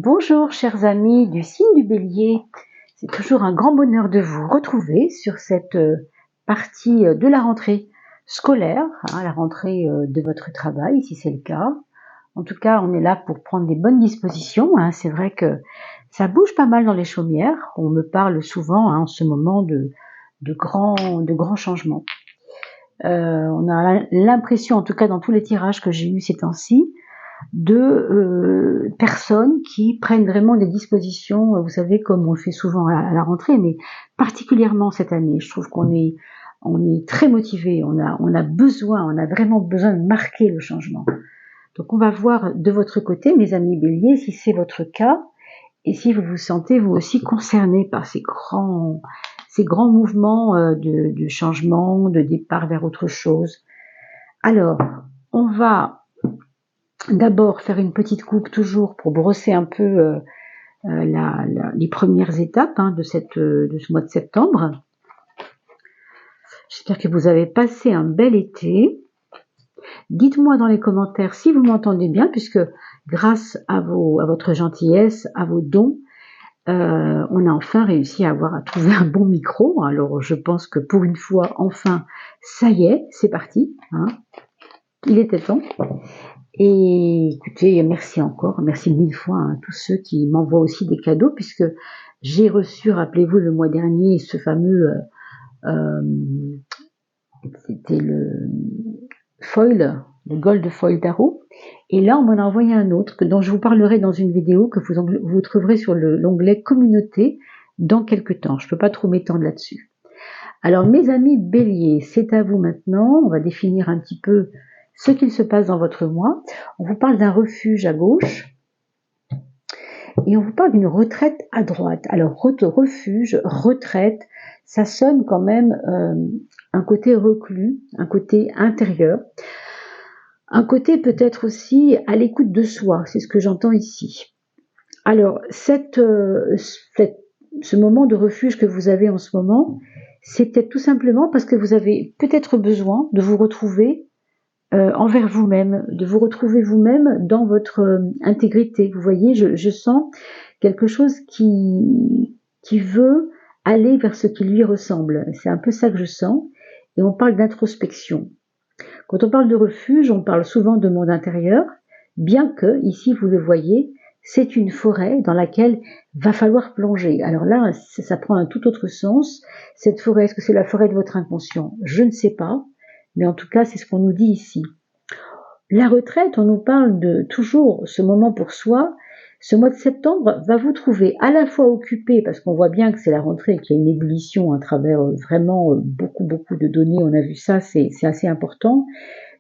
Bonjour chers amis du signe du Bélier, c'est toujours un grand bonheur de vous retrouver sur cette partie de la rentrée scolaire, la rentrée de votre travail si c'est le cas. En tout cas, on est là pour prendre des bonnes dispositions. C'est vrai que ça bouge pas mal dans les chaumières. On me parle souvent en ce moment de grands changements. On a l'impression, en tout cas dans tous les tirages que j'ai eus ces temps-ci, de personnes qui prennent vraiment des dispositions, vous savez, comme on le fait souvent à la rentrée, mais particulièrement cette année. Je trouve qu'on est très motivé, on a vraiment besoin de marquer le changement. Donc on va voir de votre côté, mes amis Bélier, si c'est votre cas, et si vous vous sentez vous aussi concerné par ces grands mouvements de changement, de départ vers autre chose. Alors, on va d'abord faire une petite coupe toujours pour brosser un peu les premières étapes de ce mois de septembre. J'espère que vous avez passé un bel été. Dites-moi dans les commentaires si vous m'entendez bien, puisque grâce à votre gentillesse, à vos dons, on a enfin réussi à trouver un bon micro. Alors je pense que pour une fois, enfin, ça y est, c'est parti. Il était temps. Et écoutez, merci encore, merci 1000 fois à tous ceux qui m'envoient aussi des cadeaux, puisque j'ai reçu, rappelez-vous, le mois dernier, ce fameux, c'était le foil, le Gold Foil Tarot, et là on m'en a envoyé un autre, dont je vous parlerai dans une vidéo que vous trouverez sur l'onglet Communauté dans quelques temps. Je ne peux pas trop m'étendre là-dessus. Alors mes amis Bélier, c'est à vous maintenant, on va définir un petit peu ce qu'il se passe dans votre mois. On vous parle d'un refuge à gauche et on vous parle d'une retraite à droite. Alors refuge, retraite, ça sonne quand même un côté reclus, un côté intérieur, un côté peut-être aussi à l'écoute de soi, c'est ce que j'entends ici. Alors ce moment de refuge que vous avez en ce moment, c'est peut-être tout simplement parce que vous avez peut-être besoin de vous retrouver envers vous-même, de vous retrouver vous-même dans votre intégrité. Vous voyez, je sens quelque chose qui veut aller vers ce qui lui ressemble. C'est un peu ça que je sens. Et on parle d'introspection. Quand on parle de refuge, on parle souvent de monde intérieur, bien que, ici vous le voyez, c'est une forêt dans laquelle va falloir plonger. Alors là, ça prend un tout autre sens. Cette forêt, est-ce que c'est la forêt de votre inconscient? Je ne sais pas. Mais en tout cas, c'est ce qu'on nous dit ici. La retraite, on nous parle de toujours ce moment pour soi. Ce mois de septembre va vous trouver à la fois occupé, parce qu'on voit bien que c'est la rentrée, qu'il y a une ébullition à travers vraiment beaucoup de données. On a vu ça, c'est assez important.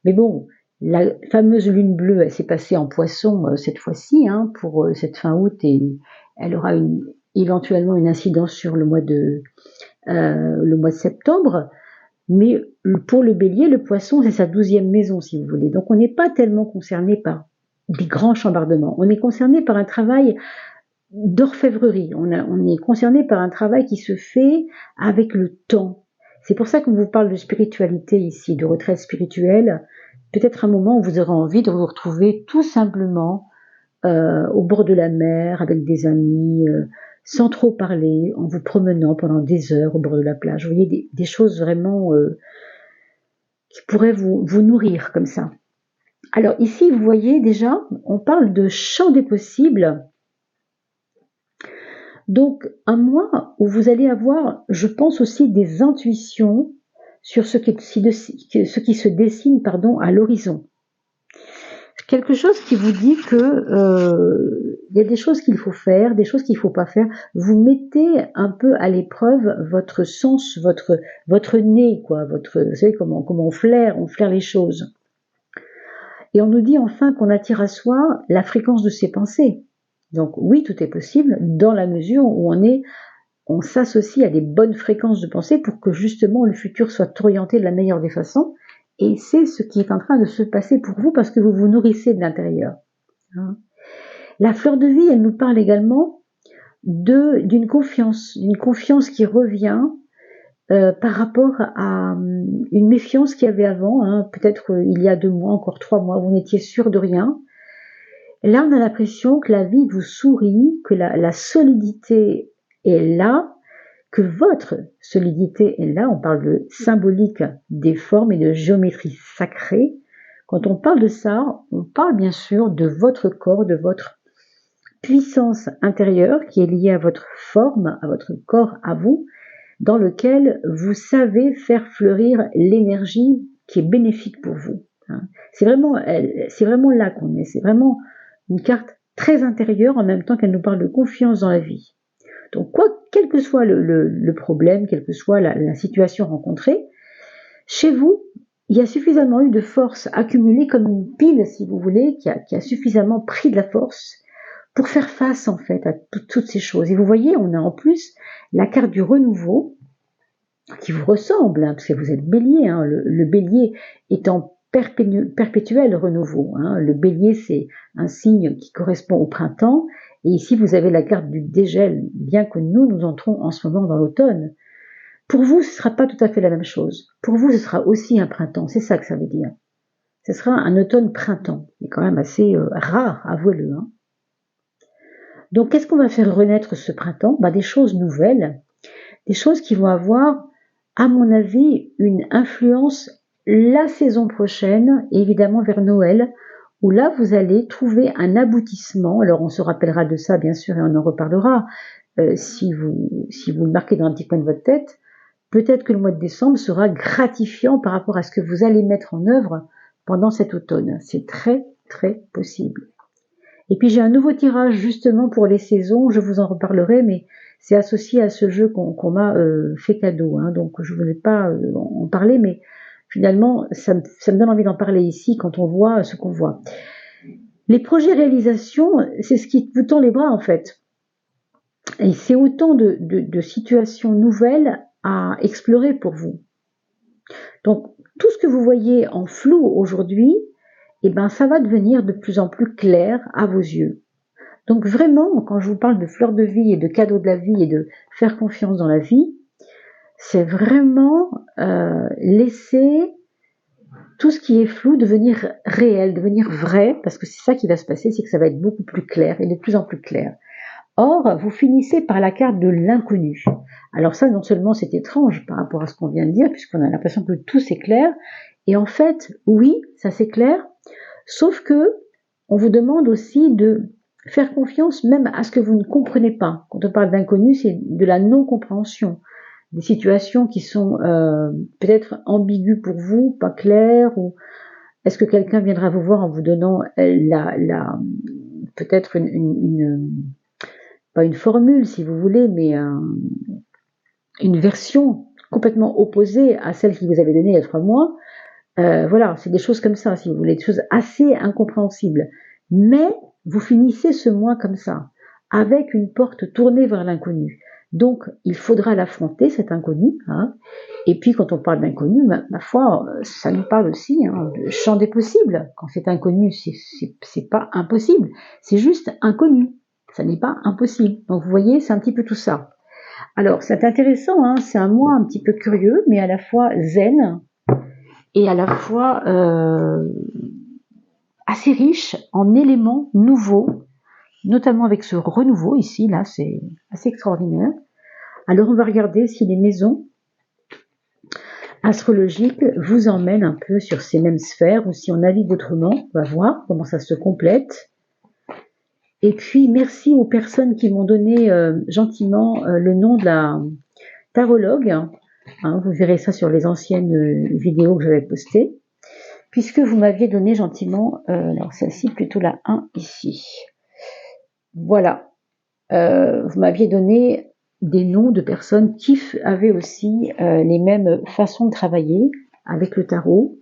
Mais bon, la fameuse lune bleue, elle s'est passée en Poisson cette fois-ci, pour cette fin août, et elle aura éventuellement une incidence sur le mois de septembre. Mais pour le Bélier, le Poisson, c'est sa 12e maison, si vous voulez. Donc on n'est pas tellement concerné par des grands chambardements. On est concerné par un travail d'orfèvrerie. On est concerné par un travail qui se fait avec le temps. C'est pour ça qu'on vous parle de spiritualité ici, de retraite spirituelle. Peut-être un moment où vous aurez envie de vous retrouver tout simplement au bord de la mer, avec des amis, sans trop parler, en vous promenant pendant des heures au bord de la plage. Vous voyez, des choses vraiment qui pourraient vous nourrir comme ça. Alors ici, vous voyez déjà, on parle de champ des possibles. Donc un mois où vous allez avoir, je pense aussi, des intuitions sur ce qui se dessine à l'horizon. Quelque chose qui vous dit que y a des choses qu'il faut faire, des choses qu'il ne faut pas faire. Vous mettez un peu à l'épreuve votre sens, votre nez, quoi. Vous savez comment on flaire les choses. Et on nous dit enfin qu'on attire à soi la fréquence de ses pensées. Donc oui, tout est possible dans la mesure où on s'associe à des bonnes fréquences de pensée pour que justement le futur soit orienté de la meilleure des façons. Et c'est ce qui est en train de se passer pour vous parce que vous vous nourrissez de l'intérieur. La fleur de vie, elle nous parle également d'une confiance qui revient par rapport à une méfiance qu'il y avait avant, peut-être il y a 2 mois, encore 3 mois, vous n'étiez sûr de rien. Là, on a l'impression que la vie vous sourit, que la solidité est là, que votre solidité est là. On parle de symbolique des formes et de géométrie sacrée. Quand on parle de ça, on parle bien sûr de votre corps, de votre puissance intérieure qui est liée à votre forme, à votre corps, à vous, dans lequel vous savez faire fleurir l'énergie qui est bénéfique pour vous. C'est vraiment là qu'on est. C'est vraiment une carte très intérieure en même temps qu'elle nous parle de confiance dans la vie. Donc, quel que soit le problème, quelle que soit la situation rencontrée, chez vous, il y a suffisamment eu de force accumulée comme une pile, si vous voulez, qui a suffisamment pris de la force pour faire face, en fait, à toutes ces choses. Et vous voyez, on a en plus la carte du renouveau qui vous ressemble, parce que vous êtes bélier. Le bélier est en perpétuel renouveau. Le bélier, c'est un signe qui correspond au printemps. Et ici, vous avez la carte du dégel, bien que nous entrons en ce moment dans l'automne. Pour vous, ce ne sera pas tout à fait la même chose. Pour vous, ce sera aussi un printemps. C'est ça que ça veut dire. Ce sera un automne-printemps. C'est quand même assez rare, avouez-le. Donc, qu'est-ce qu'on va faire renaître ce printemps ? Des choses nouvelles, des choses qui vont avoir, à mon avis, une influence la saison prochaine, évidemment vers Noël, où là, vous allez trouver un aboutissement. Alors, on se rappellera de ça, bien sûr, et on en reparlera. Si vous le marquez dans un petit coin de votre tête, peut-être que le mois de décembre sera gratifiant par rapport à ce que vous allez mettre en œuvre pendant cet automne. C'est très, très possible. Et puis, j'ai un nouveau tirage, justement, pour les saisons. Je vous en reparlerai, mais c'est associé à ce jeu qu'on m'a fait cadeau. Donc, je ne voulais pas en parler, mais finalement, ça me donne envie d'en parler ici quand on voit ce qu'on voit. Les projets réalisation, c'est ce qui vous tend les bras, en fait. Et c'est autant de situations nouvelles à explorer pour vous. Donc, tout ce que vous voyez en flou aujourd'hui, ça va devenir de plus en plus clair à vos yeux. Donc vraiment, quand je vous parle de fleurs de vie et de cadeaux de la vie et de faire confiance dans la vie, c'est vraiment laisser tout ce qui est flou devenir réel, devenir vrai, parce que c'est ça qui va se passer, c'est que ça va être beaucoup plus clair et de plus en plus clair. Or, vous finissez par la carte de l'inconnu. Alors ça, non seulement c'est étrange par rapport à ce qu'on vient de dire, puisqu'on a l'impression que tout s'éclaire, et en fait, oui, ça s'éclaire, sauf que on vous demande aussi de faire confiance même à ce que vous ne comprenez pas. Quand on parle d'inconnu, c'est de la non-compréhension. Des situations qui sont peut-être ambiguës pour vous, pas claires, ou est-ce que quelqu'un viendra vous voir en vous donnant peut-être pas une formule si vous voulez, mais une version complètement opposée à celle qui vous avait donnée il y a 3 mois. Voilà, c'est des choses comme ça, si vous voulez, des choses assez incompréhensibles. Mais vous finissez ce mois comme ça, avec une porte tournée vers l'inconnu. Donc, il faudra l'affronter, cet inconnu. Et puis, quand on parle d'inconnu, ma foi, ça nous parle aussi de champ des possibles. Quand c'est inconnu, c'est pas impossible, c'est juste inconnu. Ça n'est pas impossible. Donc, vous voyez, c'est un petit peu tout ça. Alors, c'est intéressant, c'est un mois un petit peu curieux, mais à la fois zen, et à la fois assez riche en éléments nouveaux, notamment avec ce renouveau ici, là, c'est assez extraordinaire. Alors on va regarder si les maisons astrologiques vous emmènent un peu sur ces mêmes sphères, ou si on navigue autrement. On va voir comment ça se complète. Et puis merci aux personnes qui m'ont donné gentiment le nom de la tarologue. Vous verrez ça sur les anciennes vidéos que j'avais postées. Puisque vous m'aviez donné gentiment, alors celle-ci plutôt la 1 ici. Voilà, vous m'aviez donné des noms de personnes qui avaient aussi les mêmes façons de travailler avec le tarot,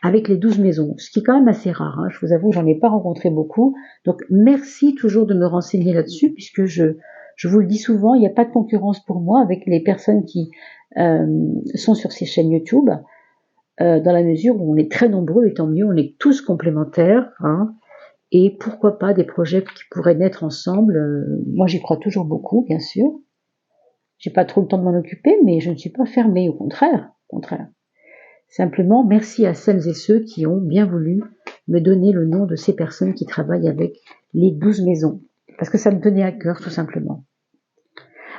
avec les 12 maisons, ce qui est quand même assez rare. Je vous avoue, j'en ai pas rencontré beaucoup. Donc merci toujours de me renseigner là-dessus, puisque je vous le dis souvent, il n'y a pas de concurrence pour moi avec les personnes qui sont sur ces chaînes YouTube. Dans la mesure où on est très nombreux, et tant mieux, on est tous complémentaires, et pourquoi pas des projets qui pourraient naître ensemble. Moi j'y crois toujours beaucoup, bien sûr. J'ai pas trop le temps de m'en occuper, mais je ne suis pas fermée, au contraire. Simplement, merci à celles et ceux qui ont bien voulu me donner le nom de ces personnes qui travaillent avec les 12 maisons. Parce que ça me tenait à cœur, tout simplement.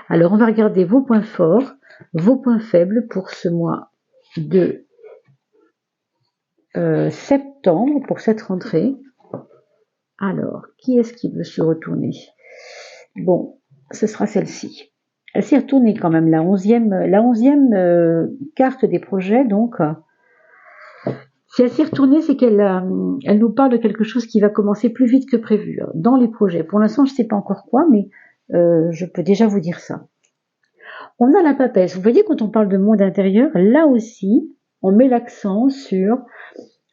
Alors, on va regarder vos points forts, vos points faibles pour ce mois de septembre, pour cette rentrée. Alors, qui est-ce qui veut se retourner? Bon, ce sera celle-ci. Elle s'est retournée quand même, la 11e carte des projets, donc. Si elle s'est retournée, c'est qu'elle elle nous parle de quelque chose qui va commencer plus vite que prévu dans les projets. Pour l'instant, je ne sais pas encore quoi, mais je peux déjà vous dire ça. On a la papesse. Vous voyez, quand on parle de monde intérieur, là aussi, on met l'accent sur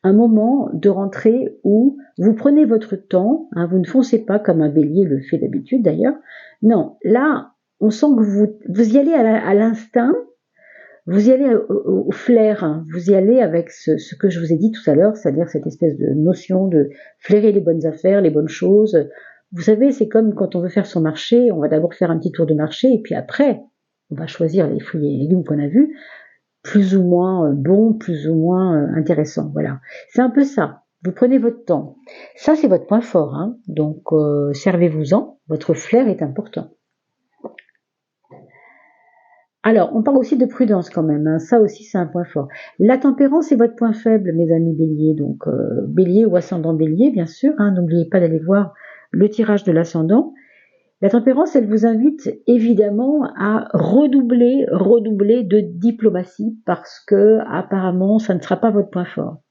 un moment de rentrée où vous prenez votre temps, hein, vous ne foncez pas comme un bélier le fait d'habitude d'ailleurs. Non, là, on sent que vous y allez à l'instinct, vous y allez au flair, hein, vous y allez avec ce que je vous ai dit tout à l'heure, c'est-à-dire cette espèce de notion de flairer les bonnes affaires, les bonnes choses. Vous savez, c'est comme quand on veut faire son marché, on va d'abord faire un petit tour de marché et puis après, on va choisir les fruits et les légumes qu'on a vus, plus ou moins bons, plus ou moins intéressants. Voilà, c'est un peu ça. Vous prenez votre temps. Ça, c'est votre point fort, hein. Donc servez-vous-en. Votre flair est important. Alors, on parle aussi de prudence quand même, hein. Ça aussi c'est un point fort. La tempérance est votre point faible, mes amis béliers, donc bélier ou ascendant bélier, bien sûr, hein. N'oubliez pas d'aller voir le tirage de l'ascendant. La tempérance, elle vous invite évidemment à redoubler de diplomatie parce que apparemment ça ne sera pas votre point fort.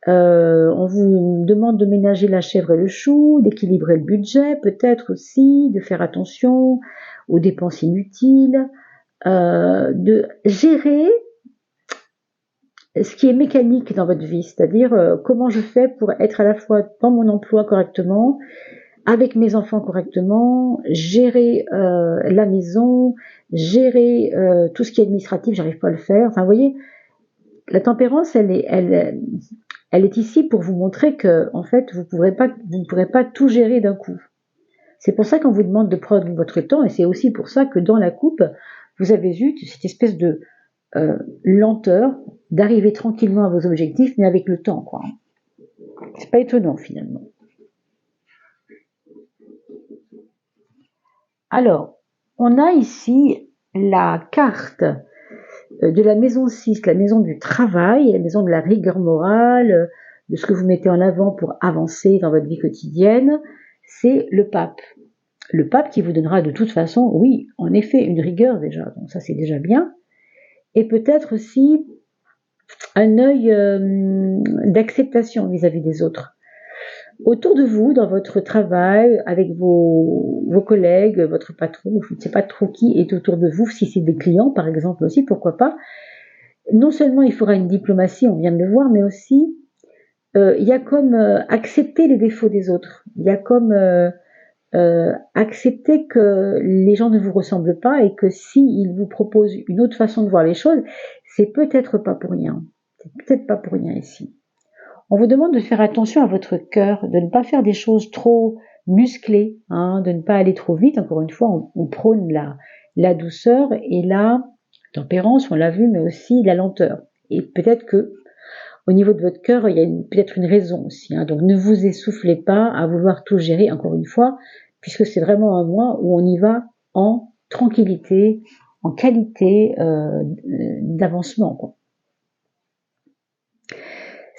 On vous demande de ménager la chèvre et le chou, d'équilibrer le budget peut-être aussi, de faire attention aux dépenses inutiles, de gérer ce qui est mécanique dans votre vie, c'est-à-dire comment je fais pour être à la fois dans mon emploi correctement, avec mes enfants correctement, gérer la maison, gérer tout ce qui est administratif, j'arrive pas à le faire. Enfin, vous voyez, la tempérance, elle est ici pour vous montrer que, en fait, vous ne pourrez pas tout gérer d'un coup. C'est pour ça qu'on vous demande de prendre votre temps, et c'est aussi pour ça que dans la coupe, vous avez eu cette espèce de lenteur d'arriver tranquillement à vos objectifs, mais avec le temps, quoi. C'est pas étonnant finalement. Alors, on a ici la carte de la maison 6, la maison du travail, la maison de la rigueur morale, de ce que vous mettez en avant pour avancer dans votre vie quotidienne, c'est le pape. Le pape qui vous donnera de toute façon, oui, en effet, une rigueur déjà, donc ça c'est déjà bien, et peut-être aussi un œil d'acceptation vis-à-vis des autres. Autour de vous, dans votre travail, avec vos collègues, votre patron, je ne sais pas trop qui est autour de vous, si c'est des clients par exemple aussi, pourquoi pas. Non seulement il faudra une diplomatie, on vient de le voir, mais aussi il y a comme accepter les défauts des autres. Il y a comme accepter que les gens ne vous ressemblent pas et que s'ils vous proposent une autre façon de voir les choses, c'est peut-être pas pour rien. C'est peut-être pas pour rien ici. On vous demande de faire attention à votre cœur, de ne pas faire des choses trop musclées, hein, de ne pas aller trop vite. Encore une fois, on prône la douceur et la tempérance, on l'a vu, mais aussi la lenteur. Et peut-être que au niveau de votre cœur, il y a peut-être une raison aussi. Hein. Donc ne vous essoufflez pas à vouloir tout gérer, encore une fois, puisque c'est vraiment un mois où on y va en tranquillité, en qualité d'avancement, quoi.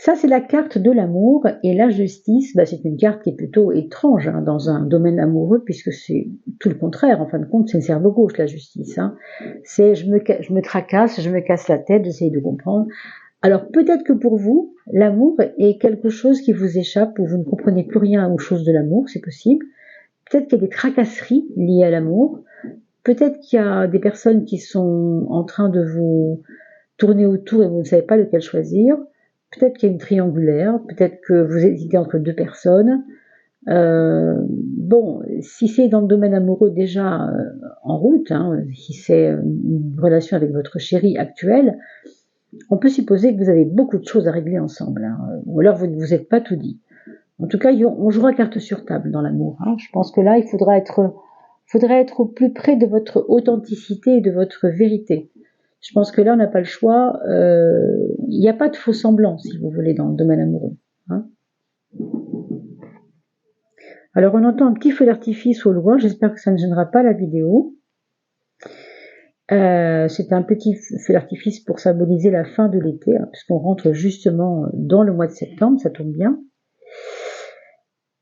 Ça, c'est la carte de l'amour, et la justice, c'est une carte qui est plutôt étrange hein, dans un domaine amoureux, puisque c'est tout le contraire, en fin de compte, c'est une cerveau gauche, la justice. Hein. C'est je me tracasse, je me casse la tête, j'essaye de comprendre. Alors peut-être que pour vous, l'amour est quelque chose qui vous échappe, ou vous ne comprenez plus rien aux choses de l'amour, c'est possible. Peut-être qu'il y a des tracasseries liées à l'amour. Peut-être qu'il y a des personnes qui sont en train de vous tourner autour et vous ne savez pas lequel choisir. Peut-être qu'il y a une triangulaire, peut-être que vous hésitez entre deux personnes. Bon, si c'est dans le domaine amoureux déjà en route, hein, si c'est une relation avec votre chéri actuel, on peut supposer que vous avez beaucoup de choses à régler ensemble, hein, ou alors vous ne vous êtes pas tout dit. En tout cas, on jouera carte sur table dans l'amour. Hein. Je pense que là, il faudra être au plus près de votre authenticité et de votre vérité. Je pense que là, on n'a pas le choix. Il n'y a pas de faux semblant, si vous voulez, dans le domaine amoureux. Hein. Alors, on entend un petit feu d'artifice au loin. J'espère que ça ne gênera pas la vidéo. C'est un petit feu d'artifice pour symboliser la fin de l'été, hein, puisqu'on rentre justement dans le mois de septembre, ça tombe bien.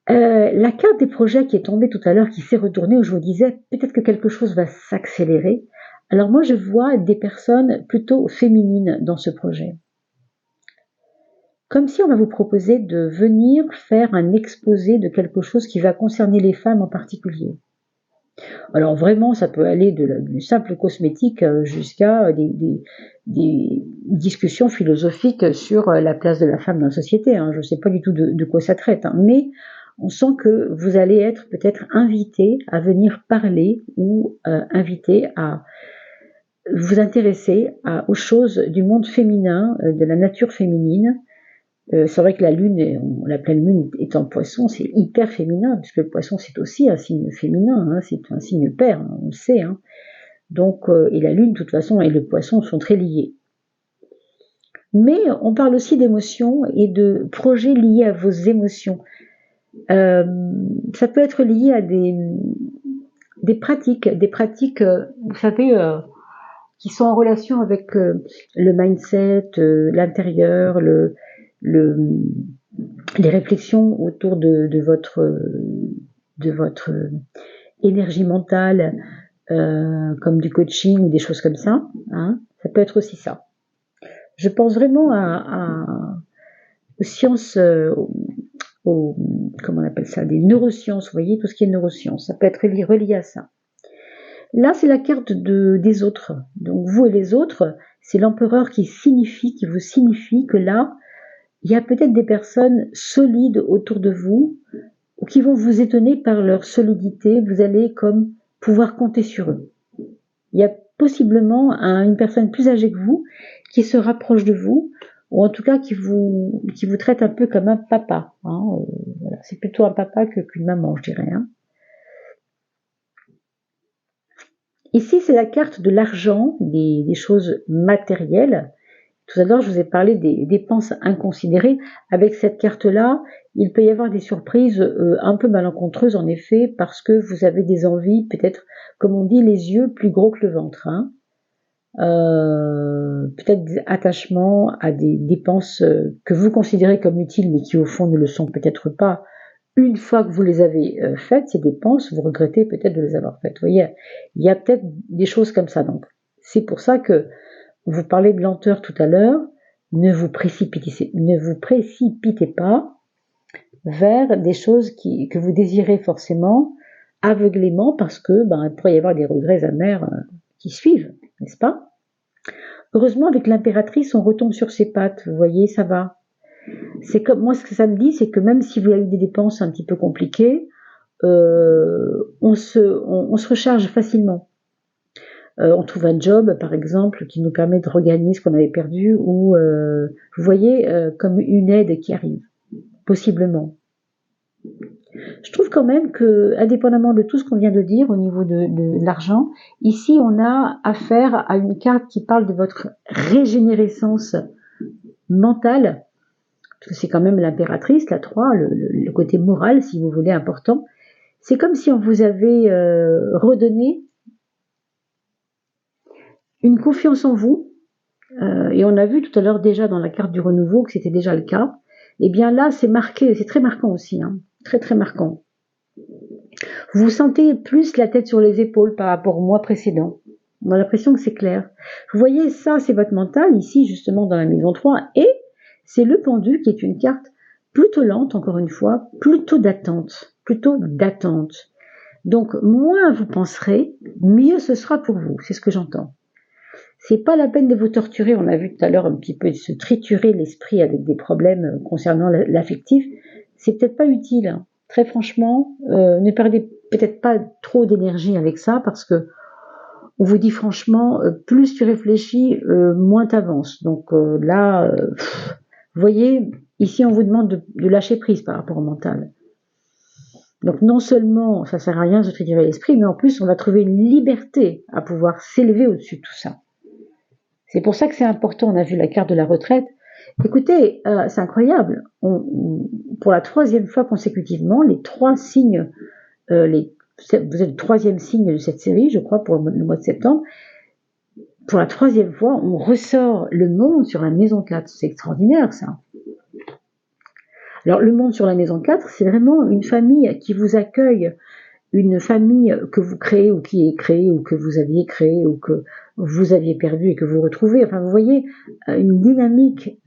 La carte des projets qui est tombée tout à l'heure, qui s'est retournée, où je vous disais peut-être que quelque chose va s'accélérer. Alors moi, je vois des personnes plutôt féminines dans ce projet. Comme si on va vous proposer de venir faire un exposé de quelque chose qui va concerner les femmes en particulier. Alors vraiment, ça peut aller du simple cosmétique jusqu'à des discussions philosophiques sur la place de la femme dans la société. Hein. Je ne sais pas du tout de quoi ça traite, hein. Mais on sent que vous allez être peut-être invité à venir parler ou invité à vous intéresser aux choses du monde féminin, de la nature féminine. C'est vrai que la lune, la pleine lune est en poisson, c'est hyper féminin, puisque le poisson c'est aussi un signe féminin, hein, c'est un signe père, hein, on le sait. Hein. Donc, et la lune, de toute façon, et le poisson sont très liés. Mais on parle aussi d'émotions et de projets liés à vos émotions. Ça peut être lié à des pratiques, vous savez, qui sont en relation avec le mindset, l'intérieur, les réflexions autour de votre énergie mentale, comme du coaching ou des choses comme ça. Hein. Ça peut être aussi ça. Je pense vraiment aux sciences, comment on appelle ça, des neurosciences, vous voyez, tout ce qui est neurosciences. Ça peut être relié à ça. Là, c'est la carte des autres. Donc, vous et les autres, c'est l'empereur qui vous signifie que là, il y a peut-être des personnes solides autour de vous ou qui vont vous étonner par leur solidité. Vous allez comme pouvoir compter sur eux. Il y a possiblement une personne plus âgée que vous qui se rapproche de vous ou en tout cas qui vous traite un peu comme un papa. Hein. Voilà. C'est plutôt un papa qu'une maman, je dirais. Hein. Ici, c'est la carte de l'argent, des choses matérielles. Tout à l'heure, je vous ai parlé des dépenses inconsidérées. Avec cette carte-là, il peut y avoir des surprises un peu malencontreuses, en effet, parce que vous avez des envies, peut-être, comme on dit, les yeux plus gros que le ventre. Hein. Peut-être des attachements à des dépenses que vous considérez comme utiles, mais qui au fond ne le sont peut-être pas. Une fois que vous les avez faites, ces dépenses, vous regrettez peut-être de les avoir faites. Vous voyez, il y a peut-être des choses comme ça. Donc, c'est pour ça que vous parlez de lenteur tout à l'heure. Ne vous précipitez pas vers des choses que vous désirez forcément, aveuglément, parce que il pourrait y avoir des regrets amers qui suivent, n'est-ce pas? Heureusement, avec l'impératrice, on retombe sur ses pattes. Vous voyez, ça va. C'est comme moi, ce que ça me dit, c'est que même si vous avez eu des dépenses un petit peu compliquées, on se recharge facilement. On trouve un job, par exemple, qui nous permet de regagner ce qu'on avait perdu, ou vous voyez, comme une aide qui arrive, possiblement. Je trouve quand même que, indépendamment de tout ce qu'on vient de dire au niveau de l'argent, ici on a affaire à une carte qui parle de votre régénérescence mentale, parce que c'est quand même l'impératrice, la 3, le côté moral, si vous voulez, important. C'est comme si on vous avait redonné une confiance en vous, et on a vu tout à l'heure déjà dans la carte du renouveau que c'était déjà le cas. Et bien là, c'est marqué, c'est très marquant aussi, hein, très très marquant. Vous vous sentez plus la tête sur les épaules par rapport au mois précédent. On a l'impression que c'est clair. Vous voyez, ça, c'est votre mental, ici, justement, dans la maison 3. Et c'est le pendu qui est une carte plutôt lente, encore une fois, plutôt d'attente. Donc, moins vous penserez, mieux ce sera pour vous. C'est ce que j'entends. C'est pas la peine de vous torturer. On a vu tout à l'heure un petit peu se triturer l'esprit avec des problèmes concernant l'affectif. C'est peut-être pas utile. Hein. Très franchement, ne perdez peut-être pas trop d'énergie avec ça parce que on vous dit franchement, plus tu réfléchis, moins t'avances. Donc là, vous voyez, ici on vous demande de lâcher prise par rapport au mental. Donc non seulement ça sert à rien de se triturer l'esprit, mais en plus on va trouver une liberté à pouvoir s'élever au-dessus de tout ça. C'est pour ça que c'est important. On a vu la carte de la retraite. Écoutez, c'est incroyable. Pour la 3e fois consécutivement, les 3 signes, vous êtes le 3e signe de cette série, je crois, pour le mois de septembre. Pour la 3e fois, on ressort le monde sur la maison 4. C'est extraordinaire, ça. Alors, le monde sur la maison 4, c'est vraiment une famille qui vous accueille, une famille que vous créez ou qui est créée ou que vous aviez créée ou que vous aviez perdu et que vous retrouvez. Enfin, vous voyez une dynamique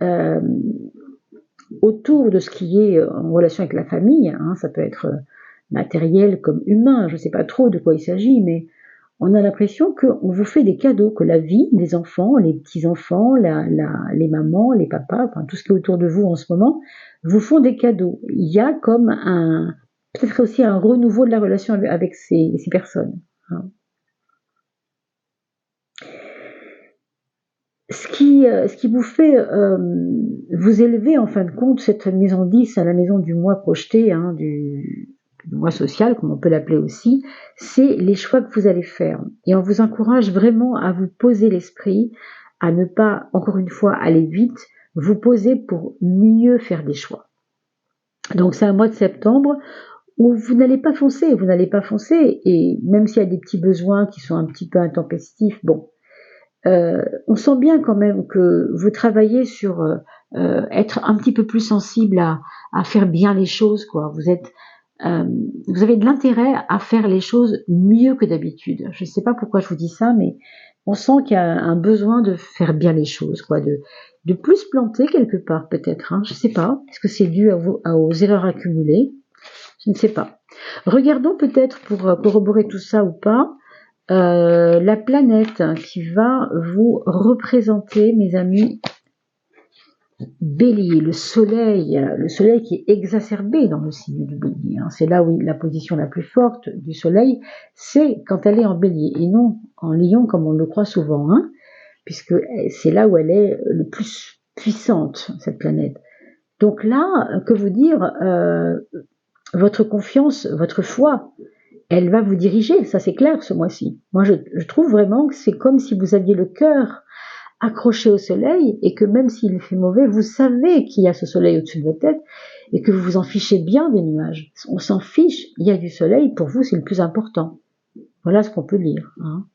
autour de ce qui est en relation avec la famille. Hein, ça peut être matériel comme humain, je ne sais pas trop de quoi il s'agit, mais on a l'impression qu'on vous fait des cadeaux, que la vie des enfants, les petits-enfants, les mamans, les papas, enfin tout ce qui est autour de vous en ce moment, vous font des cadeaux. Il y a comme peut-être aussi un renouveau de la relation avec ces personnes. Hein. Ce qui vous fait vous élever en fin de compte, cette maison 10 à la maison du moi projeté, hein, du mois social, comme on peut l'appeler aussi, c'est les choix que vous allez faire. Et on vous encourage vraiment à vous poser l'esprit, à ne pas, encore une fois, aller vite, vous poser pour mieux faire des choix. Donc c'est un mois de septembre où vous n'allez pas foncer, et même s'il y a des petits besoins qui sont un petit peu intempestifs, bon, on sent bien quand même que vous travaillez sur être un petit peu plus sensible à faire bien les choses, quoi. Vous avez de l'intérêt à faire les choses mieux que d'habitude. Je ne sais pas pourquoi je vous dis ça, mais on sent qu'il y a un besoin de faire bien les choses, quoi, de plus planter quelque part peut-être. Hein, je ne sais pas. Est-ce que c'est dû aux erreurs accumulées? Je ne sais pas. Regardons peut-être pour corroborer tout ça ou pas. La planète qui va vous représenter, mes amis, Bélier, le soleil qui est exacerbé dans le signe du Bélier. Hein. C'est là où la position la plus forte du soleil, c'est quand elle est en Bélier et non en Lion comme on le croit souvent, hein, puisque c'est là où elle est le plus puissante, cette planète. Donc là, que vous dire, votre confiance, votre foi, elle va vous diriger, ça c'est clair ce mois-ci. Moi je trouve vraiment que c'est comme si vous aviez le cœur accroché au soleil et que même s'il fait mauvais, vous savez qu'il y a ce soleil au-dessus de votre tête et que vous vous en fichez bien des nuages. On s'en fiche, il y a du soleil, pour vous c'est le plus important. Voilà ce qu'on peut lire. Hein.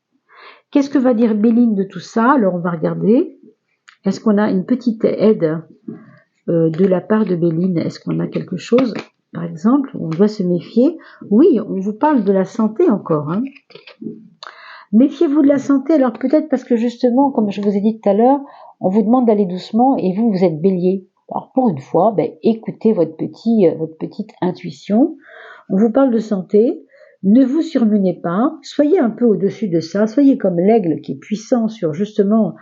Qu'est-ce que va dire Béline de tout ça? Alors on va regarder. Est-ce qu'on a une petite aide de la part de Béline? Est-ce qu'on a quelque chose? Par exemple, on doit se méfier. Oui, on vous parle de la santé encore. Hein. Méfiez-vous de la santé, alors peut-être parce que justement, comme je vous ai dit tout à l'heure, on vous demande d'aller doucement et vous êtes bélier. Alors pour une fois, écoutez votre petite intuition. On vous parle de santé, ne vous surmenez pas, soyez un peu au-dessus de ça, soyez comme l'aigle qui est puissant sur justement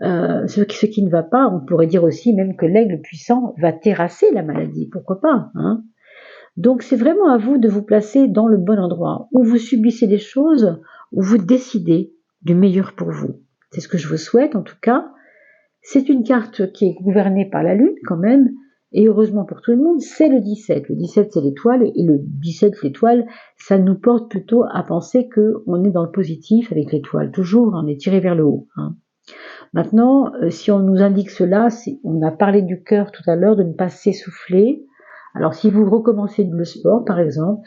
ce qui ne va pas. On pourrait dire aussi même que l'aigle puissant va terrasser la maladie, pourquoi pas, hein. Donc c'est vraiment à vous de vous placer dans le bon endroit, où vous subissez des choses, où vous décidez du meilleur pour vous. C'est ce que je vous souhaite en tout cas. C'est une carte qui est gouvernée par la Lune quand même, et heureusement pour tout le monde, c'est le 17. Le 17 c'est l'étoile, et le 17 l'étoile, ça nous porte plutôt à penser qu'on est dans le positif avec l'étoile. Toujours on est tiré vers le haut. Hein. Maintenant, si on nous indique cela, on a parlé du cœur tout à l'heure, de ne pas s'essouffler. Alors si vous recommencez le sport par exemple,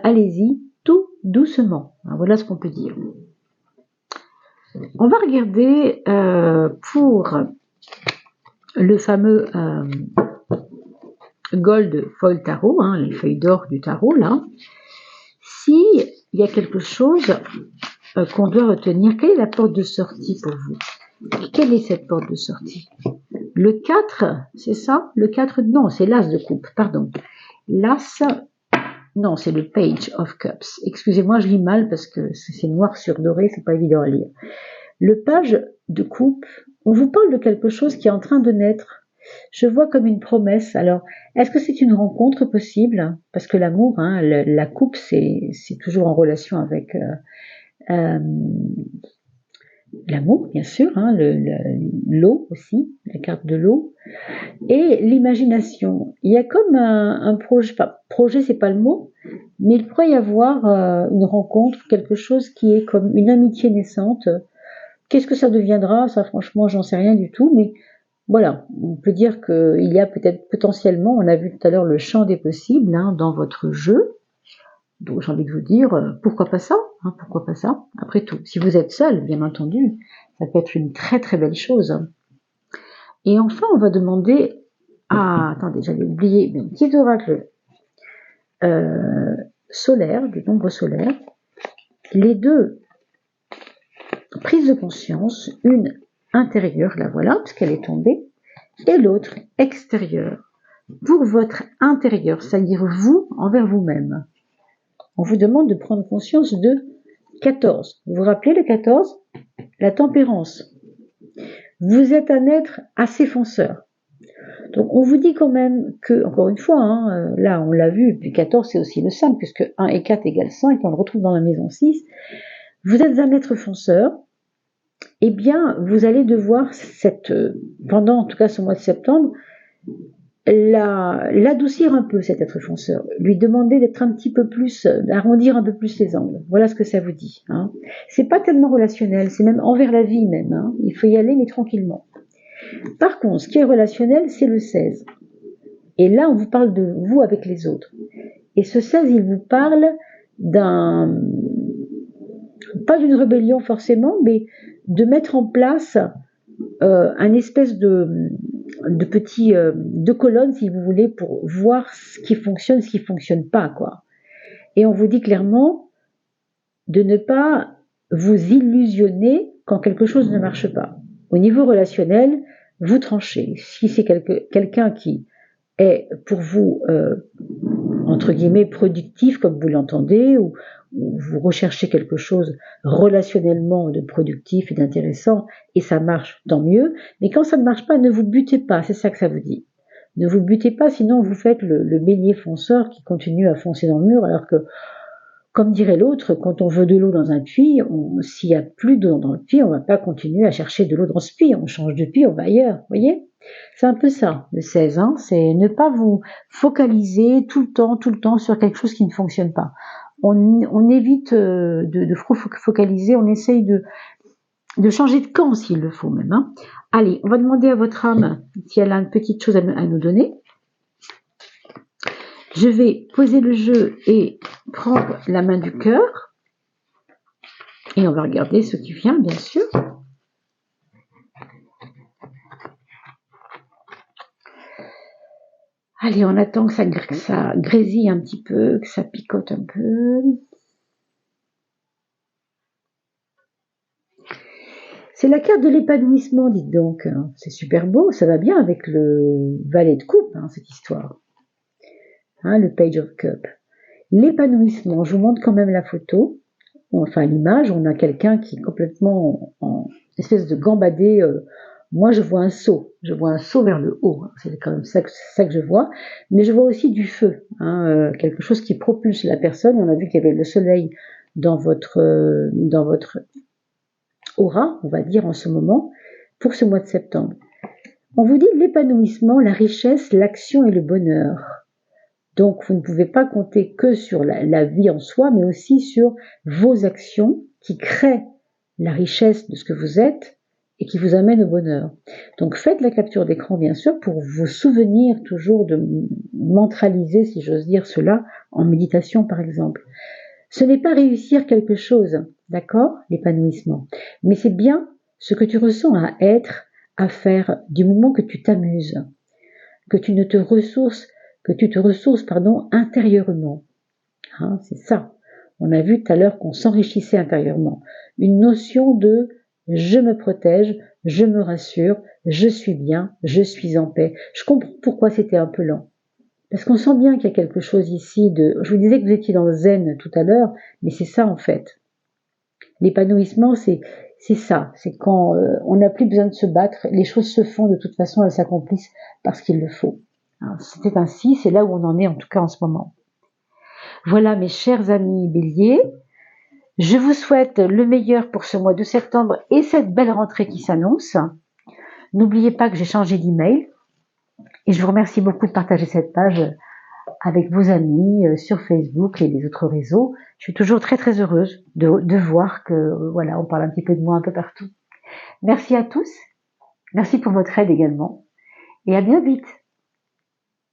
allez-y tout doucement. Voilà ce qu'on peut dire. On va regarder pour le fameux Gold Foil Tarot, hein, les feuilles d'or du tarot là. S'il y a quelque chose qu'on doit retenir, quelle est la porte de sortie pour vous? Quelle est cette porte de sortie? Le 4, c'est ça? Le 4, non, c'est l'As de coupe, pardon. L'As, non, c'est le Page of Cups. Excusez-moi, je lis mal parce que c'est noir sur doré, c'est pas évident à lire. Le Page de coupe, on vous parle de quelque chose qui est en train de naître. Je vois comme une promesse. Alors, est-ce que c'est une rencontre possible? Parce que l'amour, hein, la coupe, c'est toujours en relation avec l'amour, bien sûr, hein, l'eau aussi, la carte de l'eau, et l'imagination. Il y a comme un projet, c'est pas le mot, mais il pourrait y avoir une rencontre, quelque chose qui est comme une amitié naissante, Qu'est-ce que ça deviendra? Ça, franchement, j'en sais rien du tout, mais voilà, on peut dire qu'il y a peut-être potentiellement, on a vu tout à l'heure le champ des possibles hein, dans votre jeu. Donc j'ai envie de vous dire, pourquoi pas ça hein, pourquoi pas ça? Après tout, si vous êtes seul, bien entendu, ça peut être une très très belle chose. Et enfin, on va demander attendez, j'avais oublié, mais un petit oracle solaire, du nombre solaire. Les deux prises de conscience, une intérieure, la voilà, parce qu'elle est tombée, et l'autre extérieure. Pour votre intérieur, c'est-à-dire vous envers vous-même. On vous demande de prendre conscience de 14. Vous vous rappelez le 14? La tempérance. Vous êtes un être assez fonceur. Donc on vous dit quand même que, encore une fois, hein, là on l'a vu, puis 14 c'est aussi le 5, puisque 1 et 4 égale 5, on le retrouve dans la maison 6. Vous êtes un être fonceur, eh bien vous allez devoir, pendant en tout cas ce mois de septembre, l'adoucir un peu cet être fonceur, lui demander d'être un petit peu plus, d'arrondir un peu plus les angles. Voilà ce que ça vous dit. Hein. C'est pas tellement relationnel, c'est même envers la vie même. Hein. Il faut y aller mais tranquillement. Par contre, ce qui est relationnel, c'est le 16. Et là, on vous parle de vous avec les autres. Et ce 16, il vous parle pas d'une rébellion forcément, mais de mettre en place un espèce de petits deux colonnes, si vous voulez, pour voir ce qui fonctionne, ce qui fonctionne pas, quoi. Et on vous dit clairement de ne pas vous illusionner quand quelque chose ne marche pas. Au niveau relationnel, vous tranchez. Si c'est quelqu'un qui est pour vous entre guillemets productif comme vous l'entendez, ou vous recherchez quelque chose relationnellement de productif et d'intéressant et ça marche, tant mieux. Mais quand ça ne marche pas, ne vous butez pas, c'est ça que ça vous dit. Ne vous butez pas, sinon vous faites le bélier fonceur qui continue à foncer dans le mur, alors que, comme dirait l'autre, quand on veut de l'eau dans un puits, s'il n'y a plus d'eau dans le puits, on ne va pas continuer à chercher de l'eau dans ce puits, on change de puits, on va ailleurs, vous voyez? C'est un peu ça, le 16, hein, c'est ne pas vous focaliser tout le temps sur quelque chose qui ne fonctionne pas. On évite de focaliser, on essaye de changer de camp s'il le faut même. Hein. Allez, on va demander à votre âme si elle a une petite chose à nous donner. Je vais poser le jeu et prendre la main du cœur. Et on va regarder ce qui vient, bien sûr. Allez, on attend que ça grésille un petit peu, que ça picote un peu. C'est la carte de l'épanouissement, dites donc. C'est super beau, ça va bien avec le valet de coupe, hein, cette histoire. Hein, le Page of Cup. L'épanouissement, je vous montre quand même la photo, enfin l'image, on a quelqu'un qui est complètement en espèce de gambadé. Moi, je vois un saut vers le haut, hein, c'est quand même ça que je vois, mais je vois aussi du feu, hein, quelque chose qui propulse la personne. On a vu qu'il y avait le soleil dans votre aura, on va dire en ce moment, pour ce mois de septembre. On vous dit l'épanouissement, la richesse, l'action et le bonheur. Donc, vous ne pouvez pas compter que sur la vie en soi, mais aussi sur vos actions qui créent la richesse de ce que vous êtes et qui vous amènent au bonheur. Donc, faites la capture d'écran, bien sûr, pour vous souvenir toujours de mantraliser, si j'ose dire cela, en méditation, par exemple. Ce n'est pas réussir quelque chose, d'accord, l'épanouissement, mais c'est bien ce que tu ressens à être, à faire, du moment que tu t'amuses, que tu te ressources intérieurement. Hein, c'est ça. On a vu tout à l'heure qu'on s'enrichissait intérieurement. Une notion de je me protège, je me rassure, je suis bien, je suis en paix. Je comprends pourquoi c'était un peu lent. Parce qu'on sent bien qu'il y a quelque chose ici je vous disais que vous étiez dans le zen tout à l'heure, mais c'est ça en fait. L'épanouissement, c'est ça. C'est quand on n'a plus besoin de se battre, les choses se font de toute façon, elles s'accomplissent parce qu'il le faut. C'était ainsi, c'est là où on en est en tout cas en ce moment. Voilà mes chers amis béliers, je vous souhaite le meilleur pour ce mois de septembre et cette belle rentrée qui s'annonce. N'oubliez pas que j'ai changé d'email et je vous remercie beaucoup de partager cette page avec vos amis sur Facebook et les autres réseaux. Je suis toujours très très heureuse de voir que voilà, on parle un petit peu de moi un peu partout. Merci à tous, merci pour votre aide également, et à bien vite.